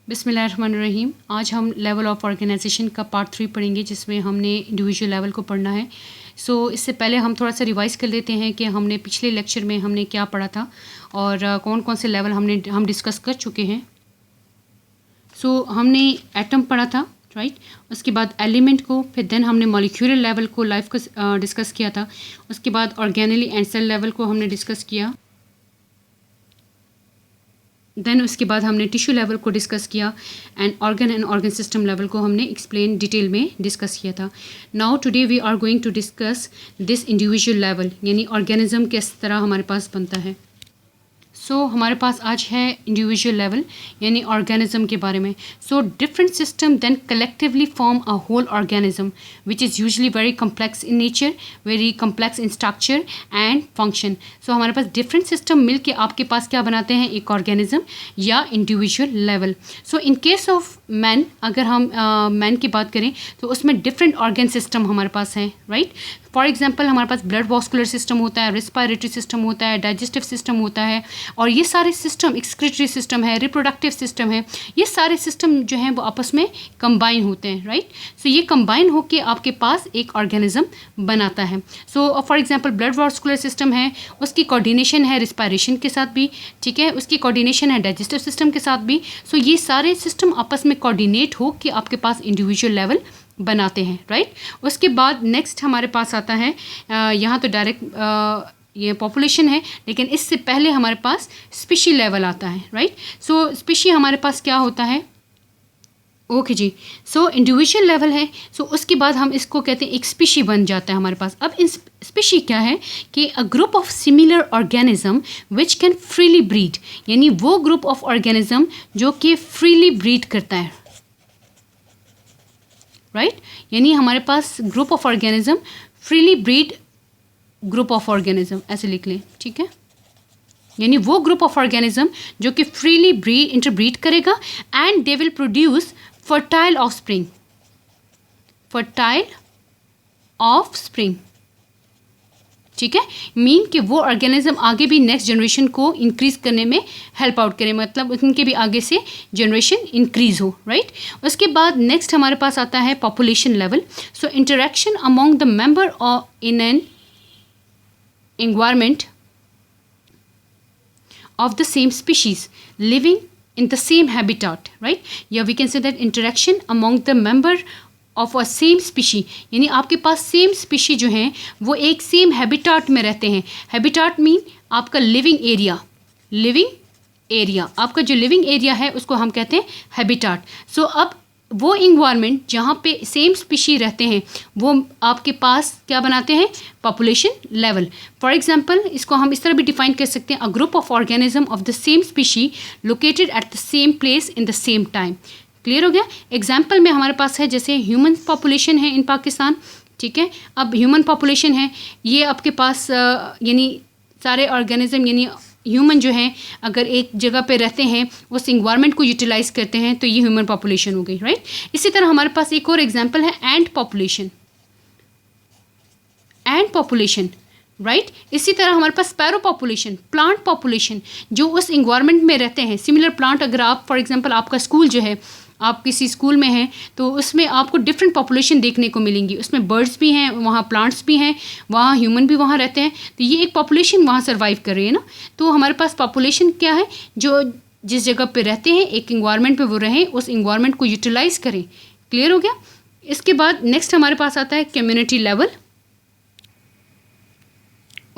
बिस्मिल्लाहिर्रहमानिर्रहीम। आज हम लेवल ऑफ ऑर्गेनाइजेशन का पार्ट 3 पढ़ेंगे, जिसमें हमने इंडिविजुअल लेवल को पढ़ना है। इससे पहले हम थोड़ा सा रिवाइज़ कर लेते हैं कि हमने पिछले लेक्चर में हमने क्या पढ़ा था और कौन कौन से लेवल हम डिस्कस कर चुके हैं। हमने एटम पढ़ा था, राइट। उसके बाद एलिमेंट को, फिर देन हमने मॉलिक्यूलर लेवल को, लाइफ को डिस्कस किया था। उसके बाद ऑर्गेनली एंड सेल लेवल को हमने डिस्कस किया। देन उसके बाद हमने टिश्यू लेवल को डिस्कस किया एंड ऑर्गन सिस्टम लेवल को हमने एक्सप्लेन डिटेल में डिस्कस किया था। Now today we are going to discuss this individual level, यानी ऑर्गेनिज्म किस तरह हमारे पास बनता है। हमारे पास आज है इंडिविजुअल लेवल यानी ऑर्गेनिज्म के बारे में। Different system then collectively form a whole organism which is usually very complex in nature, very complex in structure and function. हमारे पास डिफरेंट सिस्टम मिलके आपके पास क्या बनाते हैं, एक ऑर्गेनिज्म या individual level. In case of man, अगर हम मैन की बात करें तो उसमें डिफरेंट ऑर्गन सिस्टम हमारे पास हैं, राइट। फॉर एग्जांपल हमारे पास ब्लड वास्कुलर सिस्टम होता है, रेस्पिरेटरी सिस्टम होता है, डाइजेस्टिव सिस्टम होता है, और ये सारे सिस्टम, एक्सक्रीटरी सिस्टम है, रिप्रोडक्टिव सिस्टम है, ये सारे सिस्टम जो हैं वो आपस में कंबाइन होते हैं, राइट। ये कंबाइन होके आपके पास एक ऑर्गेनिज्म बनाता है। For example blood vascular system है, उसकी कोऑर्डिनेशन है रिस्पिरेशन के साथ भी, ठीक है, उसकी कोऑर्डिनेशन है डाइजेस्टिव सिस्टम के साथ भी। ये सारे सिस्टम आपस में कोऑर्डिनेट हो के आपके पास इंडिविजुअल लेवल बनाते हैं, राइट। उसके बाद नेक्स्ट हमारे पास आता है, यहाँ तो डायरेक्ट ये पॉपुलेशन है, लेकिन इससे पहले हमारे पास स्पीशी लेवल आता है, राइट। स्पीशी हमारे पास क्या होता है, ओके जी। इंडिविजुअल लेवल है, उसके बाद हम इसको कहते हैं एक स्पीशी बन जाता है हमारे पास। अब इन स्पीशी क्या है कि a group of similar organism which can freely breed, यानी वो ग्रुप ऑफ ऑर्गेनिज्म जो कि फ्रीली ब्रीड करता है, राइट। यानी हमारे पास group of organism freely breed group of organism, ऐसे लिख लें, ठीक है। यानी वो ग्रुप ऑफ ऑर्गेनिज्म जो कि फ्रीली इंटरब्रीड करेगा and they will produce fertile offspring, ठीक है। मीन कि वो ऑर्गेनिज्म आगे भी नेक्स्ट जनरेशन को इंक्रीज करने में हेल्प आउट करे, मतलब उनके भी आगे से जनरेशन इंक्रीज हो, राइट। उसके बाद नेक्स्ट हमारे पास आता है population level. Interaction among the member in an environment of the same species living in the same habitat, right. Yeah, we can say that interaction among the member of a same species, यानी आपके पास same species जो हैं वो एक same habitat में रहते हैं। Habitat mean आपका लिविंग एरिया, आपका जो लिविंग एरिया है उसको हम कहते हैं हैबिटाट। अब वो इन्वायरमेंट जहाँ पे सेम स्पीशी रहते हैं वो आपके पास क्या बनाते हैं, पॉपुलेशन लेवल। फॉर एग्जांपल इसको हम इस तरह भी डिफाइन कर सकते हैं, a group of organism of the same species located at the same place in the same time. Clear हो गया। एग्जांपल में हमारे पास है जैसे ह्यूमन पॉपुलेशन है इन पाकिस्तान, ठीक है। अब ह्यूमन पॉपुलेशन है, ये आपके पास यानी सारे ऑर्गेनिज्म यानी ह्यूमन जो हैं अगर एक जगह पे रहते हैं, उस इन्वायरमेंट को यूटिलाइज करते हैं, तो ये ह्यूमन पॉपुलेशन हो गई, राइट। इसी तरह हमारे पास एक और एग्जांपल है एंट पॉपुलेशन, राइट। इसी तरह हमारे पास स्पैरो पॉपुलेशन, प्लांट पॉपुलेशन, जो उस इन्वायरमेंट में रहते हैं। सिमिलर प्लांट, अगर आप फॉर एग्जांपल आपका स्कूल जो है, आप किसी स्कूल में हैं तो उसमें आपको डिफरेंट पॉपुलेशन देखने को मिलेंगी। उसमें बर्ड्स भी हैं, वहाँ प्लांट्स भी हैं, वहाँ ह्यूमन भी वहाँ रहते हैं, तो ये एक पॉपुलेशन वहाँ सर्वाइव कर रही है ना। तो हमारे पास पॉपुलेशन क्या है, जो जिस जगह पे रहते हैं एक इन्वायरमेंट पे वो रहें, उस इन्वायरमेंट को यूटिलाइज करें। क्लियर हो गया। इसके बाद नेक्स्ट हमारे पास आता है कम्युनिटी लेवल।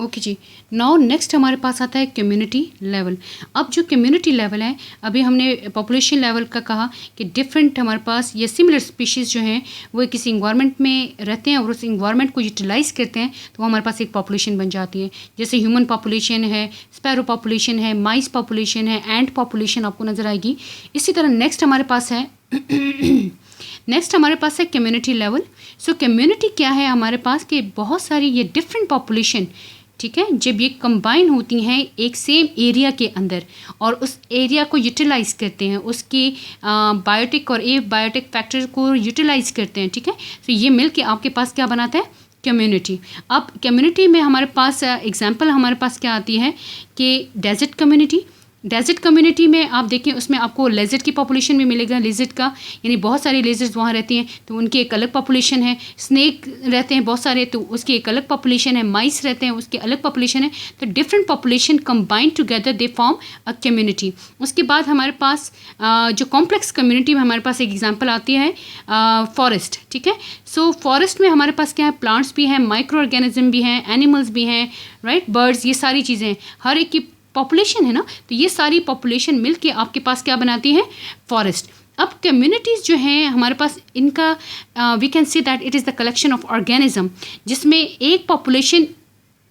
ओके जी। नाउ नेक्स्ट हमारे पास आता है कम्युनिटी लेवल। अब जो कम्युनिटी लेवल है, अभी हमने पॉपुलेशन लेवल का कहा कि डिफरेंट हमारे पास ये सिमिलर स्पीशीज़ जो हैं वो किसी इन्वायरमेंट में रहते हैं और उस इन्वायरमेंट को यूटिलाइज करते हैं, तो हमारे पास एक पॉपुलेशन बन जाती है। जैसे ह्यूमन पॉपुलेशन है, स्पैरो पॉपुलेशन है, माइस पॉपुलेशन है, एंट पॉपुलेशन आपको नज़र आएगी। इसी तरह नेक्स्ट हमारे पास है कम्युनिटी लेवल। कम्युनिटी क्या है हमारे पास कि बहुत सारी ये डिफरेंट पॉपुलेशन, ठीक है, जब ये कंबाइन होती हैं एक सेम एरिया के अंदर और उस एरिया को यूटिलाइज करते हैं, उसके बायोटिक और एबायोटिक फैक्टर को यूटिलाइज करते हैं, ठीक है। ये मिल के आपके पास क्या बनाता है, कम्युनिटी। अब कम्युनिटी में हमारे पास एग्जांपल हमारे पास क्या आती है कि डेजर्ट कम्युनिटी, डेजर्ट कम्युनिटी में आप देखें उसमें आपको लेजर्ड की पॉपुलेशन भी मिलेगा, लेजर्ड का यानी बहुत सारे लेजर्ड्स वहाँ रहती हैं तो उनकी एक अलग पॉपुलेशन है। स्नेक रहते हैं बहुत सारे तो उसकी एक अलग पॉपुलेशन है। माइस रहते हैं उसकी अलग पॉपुलेशन है। तो different population combined together they form a community. उसके बाद हमारे पास जो कॉम्प्लेक्स कम्युनिटी में हमारे पास एक एग्जाम्पल आती है फॉरेस्ट। ठीक है, सो फॉरेस्ट में हमारे पास क्या है, प्लांट्स भी हैं, माइक्रो ऑर्गेनिज्म भी हैं, एनिमल्स भी हैं, राइट, बर्ड्स, ये सारी चीज़ें हैं, हर एक की पॉपुलेशन है ना। तो ये सारी पॉपुलेशन मिलके आपके पास क्या बनाती है, फॉरेस्ट। अब कम्युनिटीज़ जो हैं हमारे पास, इनका we can say that it is the collection of organism, जिसमें एक पॉपुलेशन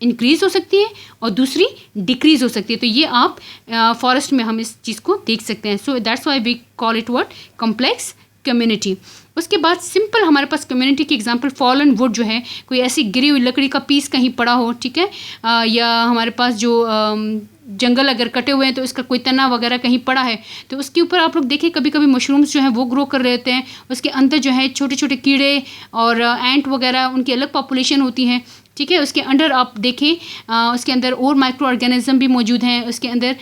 इंक्रीज हो सकती है और दूसरी डिक्रीज हो सकती है। तो ये आप फॉरेस्ट में हम इस चीज़ को देख सकते हैं। So that's why we call it what, complex community. उसके बाद सिंपल हमारे पास कम्युनिटी की एग्जांपल फॉलन वुड जो है, कोई ऐसी गिरी हुई लकड़ी का पीस कहीं पड़ा हो, ठीक है, या हमारे पास जो जंगल अगर कटे हुए हैं तो इसका कोई तना वगैरह कहीं पड़ा है तो उसके ऊपर आप लोग देखें कभी कभी मशरूम्स जो हैं वो ग्रो कर रहे होते हैं। उसके अंदर जो है छोटे छोटे कीड़े और एंट वगैरह, उनकी अलग पॉपुलेशन होती है। ठीक है, उसके अंदर आप देखें उसके अंदर और माइक्रो ऑर्गेनिज्म भी मौजूद हैं, उसके अंदर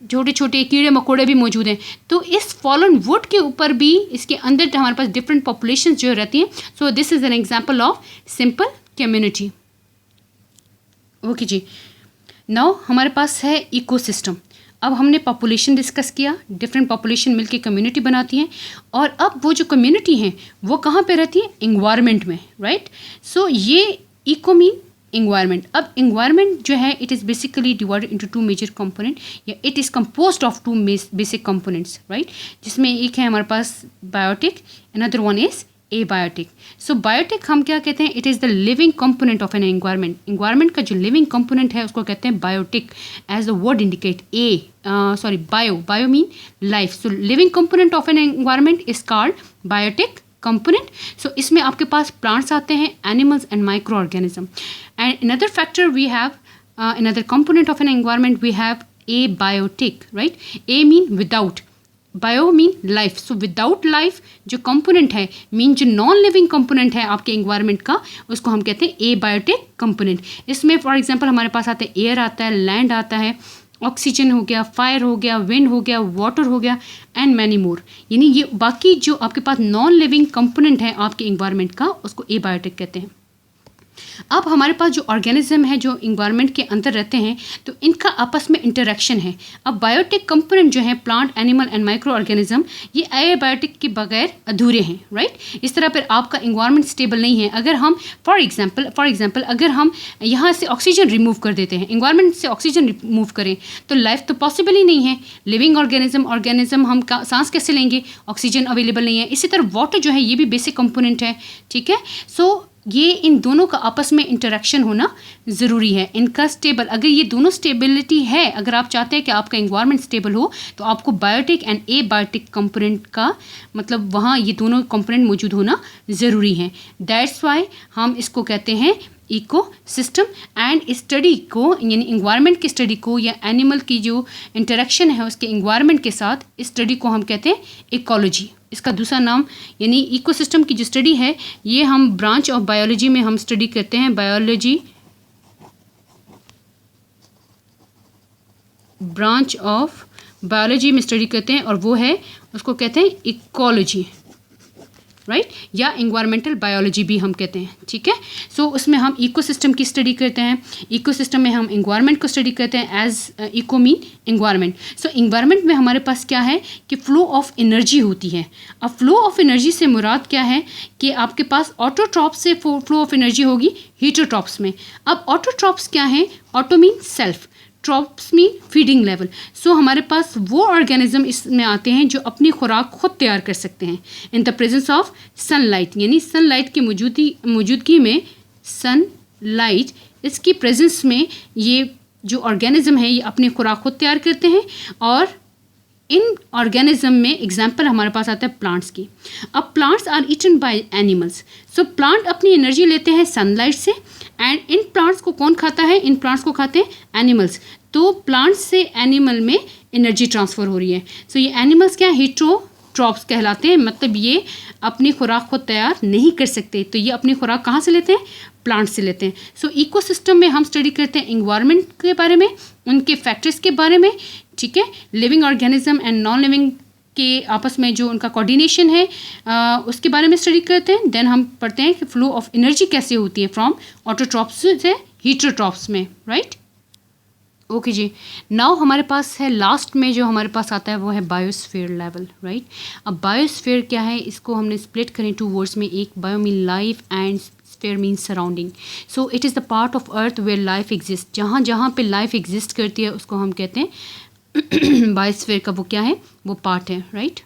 छोटे छोटे कीड़े मकोड़े भी मौजूद हैं। तो इस फॉलन वुड के ऊपर भी इसके अंदर हमारे पास डिफरेंट पॉपुलेशन जो रहती हैं। So this is an example of simple community. Okay जी, नाउ हमारे पास है इकोसिस्टम। अब हमने पॉपुलेशन डिस्कस किया, डिफरेंट पॉपुलेशन मिलके कम्युनिटी बनाती हैं, और अब वो जो कम्युनिटी हैं वो कहाँ पे रहती है, इन्वायरमेंट में, राइट। सो ये इको मीन इन्वायरमेंट। अब इन्वायरमेंट जो है it is basically divided into two major component, या it is composed of two basic components, right, जिसमें एक है हमारे पास biotic, another one is abiotic. So biotic हम क्या कहते हैं, it is the living component of an environment. Environment का जो लिविंग कंपोनेंट है उसको कहते हैं biotic, as the word indicate bio mean life. So living component of an environment is called biotic component. So इसमें आपके पास प्लांट्स आते हैं, animals and micro organism. And another factor we have, another component of an environment we have abiotic, right. A mean without, bio mean life. So without life जो component है, mean जो non living component है आपके environment का, उसको हम कहते हैं एबायोटिक कंपोनेंट। इसमें फॉर एग्जांपल हमारे पास आते हैं एयर आता है, लैंड आता है, ऑक्सीजन हो गया, फायर हो गया, विंड हो गया, वाटर हो गया, एंड मैनी मोर। यानी ये बाकी जो आपके पास नॉन लिविंग कंपोनेंट है आपके एनवायरनमेंट का, उसको एबायोटिक कहते हैं। अब हमारे पास जो ऑर्गेनिज्म है जो इन्वायरमेंट के अंदर रहते हैं, तो इनका आपस में इंटरेक्शन है। अब बायोटिक कंपोनेंट जो है, plant, animal and micro organism, ये एबायोटिक के बगैर अधूरे हैं, राइट। इस तरह फिर आपका इन्वायरमेंट स्टेबल नहीं है। अगर हम फॉर एग्जांपल अगर हम यहाँ से ऑक्सीजन रिमूव कर देते हैं, इन्वायरमेंट से ऑक्सीजन रिमूव करें, तो लाइफ तो पॉसिबल ही नहीं है। लिविंग ऑर्गेनिज्म हम सांस कैसे लेंगे, ऑक्सीजन अवेलेबल नहीं है। इसी तरह वाटर जो है ये भी बेसिक कंपोनेंट है, ठीक है। सो ये इन दोनों का आपस में इंटरेक्शन होना ज़रूरी है, इनका स्टेबल। अगर ये दोनों स्टेबिलिटी है, अगर आप चाहते हैं कि आपका एनवायरनमेंट स्टेबल हो, तो आपको बायोटिक एंड एबायोटिक कंपोनेंट का मतलब वहाँ ये दोनों कंपोनेंट मौजूद होना ज़रूरी है। दैट्स वाई हम इसको कहते हैं इको सिस्टम। एंड स्टडी को, यानी इन्वायरमेंट की स्टडी को, या एनिमल की जो इंटरेक्शन है उसके इन्वायरमेंट के साथ, इस स्टडी को हम कहते हैं इकोलॉजी। इसका दूसरा नाम, यानी इकोसिस्टम की जो स्टडी है, ये हम ब्रांच ऑफ बायोलॉजी में हम स्टडी करते हैं, बायोलॉजी ब्रांच ऑफ बायोलॉजी में स्टडी करते हैं, और वो है, उसको कहते हैं इकोलॉजी, राइट, या इन्वायरमेंटल बायोलॉजी भी हम कहते हैं, ठीक है। सो उसमें हम इकोसिस्टम की स्टडी करते हैं। इकोसिस्टम में हम इन्वायरमेंट को स्टडी करते हैं, एज इको मीन इन्वायरमेंट। सो इन्वायरमेंट में हमारे पास क्या है कि फ्लो ऑफ एनर्जी होती है। अब फ्लो ऑफ एनर्जी से मुराद क्या है कि आपके पास ऑटोट्रॉप्स से फ्लो ऑफ एनर्जी होगी हीटोट्रॉप्स में। अब ऑटोट्रॉप्स क्या है, auto mean self, trophs mean feeding level. So हमारे पास वो ऑर्गेनिज्म इसमें आते हैं जो अपनी खुराक खुद तैयार कर सकते हैं in the presence of sunlight, यानी सनलाइट की मौजूदगी में, सनलाइट इसकी प्रेजेंस में ये जो ऑर्गेनिज्म है ये अपनी खुराक खुद तैयार करते हैं। और इन ऑर्गेनिज्म में एग्जाम्पल हमारे पास आता है प्लांट्स की। अब plants are eaten by animals. So plant अपनी एनर्जी लेते हैं सनलाइट से, एंड इन प्लांट्स को कौन खाता है, इन प्लांट्स को खाते हैं एनिमल्स। तो प्लांट्स से एनिमल में एनर्जी ट्रांसफ़र हो रही है। सो ये एनिमल्स क्या, हीटरोट्रॉप्स कहलाते हैं, मतलब ये अपनी खुराक खुद तैयार नहीं कर सकते। तो ये अपनी खुराक कहाँ से लेते हैं, प्लांट से लेते हैं। सो इकोसिस्टम में हम स्टडी करते हैं इन्वायरमेंट के बारे में, उनके फैक्टर्स के बारे में, ठीक है, living organism and non living के आपस में जो उनका कोऑर्डिनेशन है उसके बारे में स्टडी करते हैं। देन हम पढ़ते हैं कि फ्लो ऑफ एनर्जी कैसे होती है फ्रॉम ऑटोट्रॉप्स से हीटरोट्रॉप्स में, राइट। ओके जी, नाउ हमारे पास है लास्ट में जो हमारे पास आता है वो है बायोस्फीयर लेवल, राइट। अब बायोस्फीयर क्या है, इसको हमने स्प्लिट करें टू वर्ड्स में, एक bio mean life and sphere mean surrounding. So it is the part of earth where life exist, जहाँ जहाँ पे लाइफ एग्जिस्ट करती है उसको हम कहते हैं बायोस्फीयर का वो क्या है, वो पार्ट है, राइट।